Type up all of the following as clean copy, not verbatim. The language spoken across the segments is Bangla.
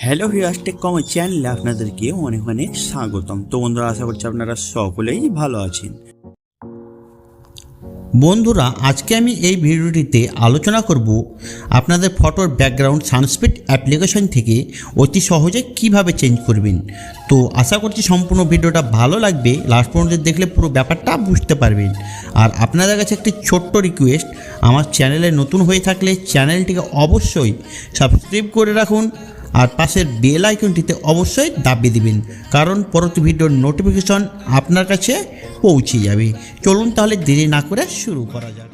হ্যালো ভিউয়ার্স, টেক কমার চ্যানেলে আপনাদেরকে অনেক অনেক স্বাগতম। তো বন্ধুরা, আশা করছি আপনারা সকলেই ভালো আছেন। বন্ধুরা, আজকে আমি এই ভিডিওটিতে আলোচনা করব আপনাদের ফটোর ব্যাকগ্রাউন্ড সানস্পিড অ্যাপ্লিকেশন থেকে অতি সহজে কিভাবে চেঞ্জ করবেন। তো আশা করছি সম্পূর্ণ ভিডিওটা ভালো লাগবে, লাস্ট পর্যন্ত দেখলে পুরো ব্যাপারটা বুঝতে পারবেন। আর আপনাদের কাছে একটি ছোট্ট রিকোয়েস্ট, আমার চ্যানেলে নতুন হয়ে থাকলে চ্যানেলটিকে অবশ্যই সাবস্ক্রাইব করে রাখুন আর পাশের বেল আইকনটিতে অবশ্যই দাবিয়ে দিবেন, কারণ পরবর্তী ভিডিওর নোটিফিকেশন আপনার কাছে পৌঁছে যাবে। চলুন তাহলে দেরি না করে শুরু করা যাক।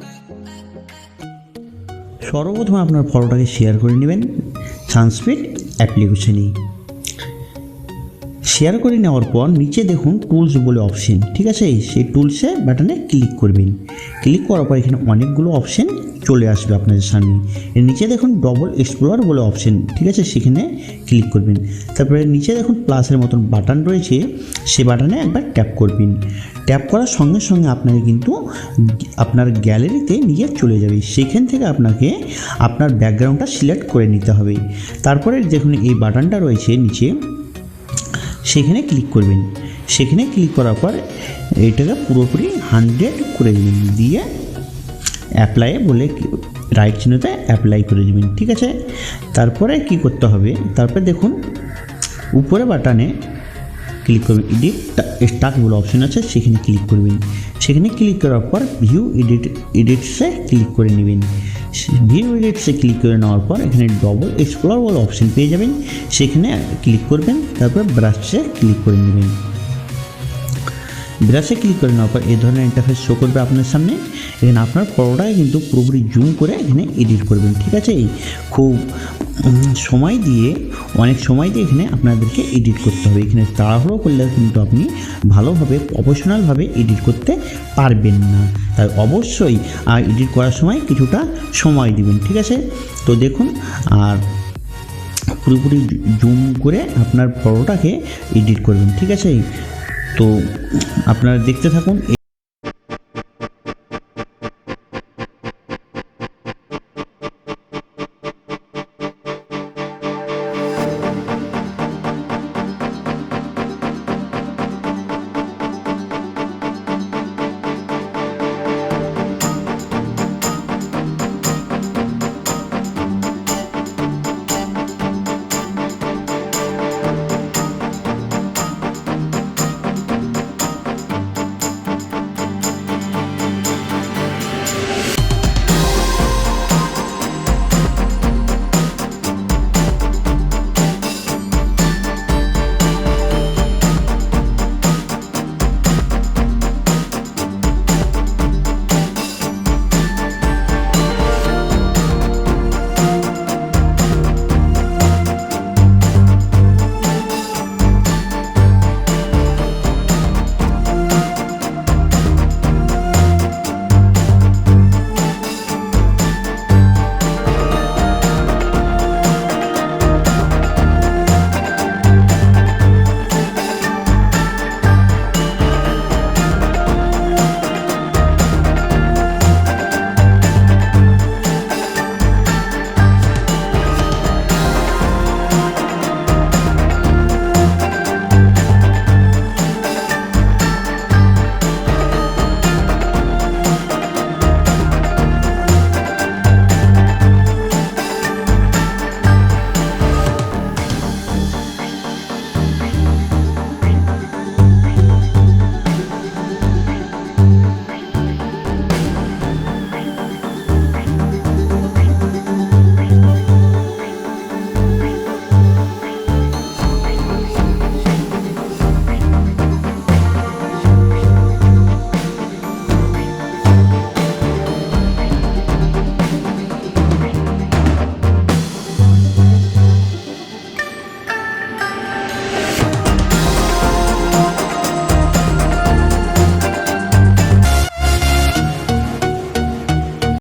সর্বপ্রথম আপনার ফটোটাকে শেয়ার করে নেবেন সানস্পিড অ্যাপ্লিকেশনে। শেয়ার করে নেওয়ার পর নিচে দেখুন টুলস বলে অপশন, ঠিক আছে, সেই টুলসে বাটনে ক্লিক করবেন। ক্লিক করার পর এখানে অনেকগুলো অপশন চলে আসবে আপনাদের সামনে। এর নিচে দেখুন ডবল এক্সপ্লোরার বলে অপশন, ঠিক আছে, সেখানে ক্লিক করবেন। তারপরে নিচে দেখুন প্লাসের মতন বাটন রয়েছে, সে বাটনে একবার ট্যাপ করবেন। ট্যাপ করার সঙ্গে সঙ্গে আপনাকে কিন্তু আপনার গ্যালারিতে নিয়ে চলে যাবে। সেখান থেকে আপনাকে আপনার ব্যাকগ্রাউন্ডটা সিলেক্ট করে নিতে হবে। তারপরে দেখুন এই বাটনটা রয়েছে নিচে, সেখানে ক্লিক করবেন। সেখানে ক্লিক করার পর এইটাকে পুরোপুরি 100 করে দেবেন, দিয়ে অ্যাপ্লাই বলে রাইট চিহ্নতে অ্যাপ্লাই করে দেবেন, ঠিক আছে। তারপরে কি করতে হবে, তারপরে দেখুন উপরে বাটনে ক্লিক করবেন, এডিট স্টার্ট বলে অপশন আছে, সেখানে ক্লিক করবেন। সেখানে ক্লিক করার পর ভিউ এডিটসে ক্লিক করে নেবেন। ভিউ এডিটসে ক্লিক করে নেওয়ার পর এখানে ডবল এক্সপ্লোর বলে অপশন পেয়ে যাবেন, সেখানে ক্লিক করবেন। তারপর ব্রাশে ক্লিক করে নেবেন। ব্রাশে ক্লিক করে নেওয়ার পর এই ধরনের ইন্টারফেস শো করবে আপনার সামনে। এখানে আপনার ফটোটাকে কিন্তু পুরোপুরি জুম করে এখানে এডিট করবেন, ঠিক আছে। খুব সময় দিয়ে অনেক সময় দিয়ে এখানে আপনাদেরকে এডিট করতে হবে। এখানে তাড়াহুড়ো করলে কিন্তু আপনি ভালোভাবে প্রফেশনালভাবে এডিট করতে পারবেন না। তাই অবশ্যই এডিট করার সময় কিছুটা সময় দিবেন, ঠিক আছে। তো দেখুন, আর পুরোপুরি জুম করে আপনার ফটোটাকে এডিট করবেন, ঠিক আছে। তো আপনারা দেখতে থাকুন।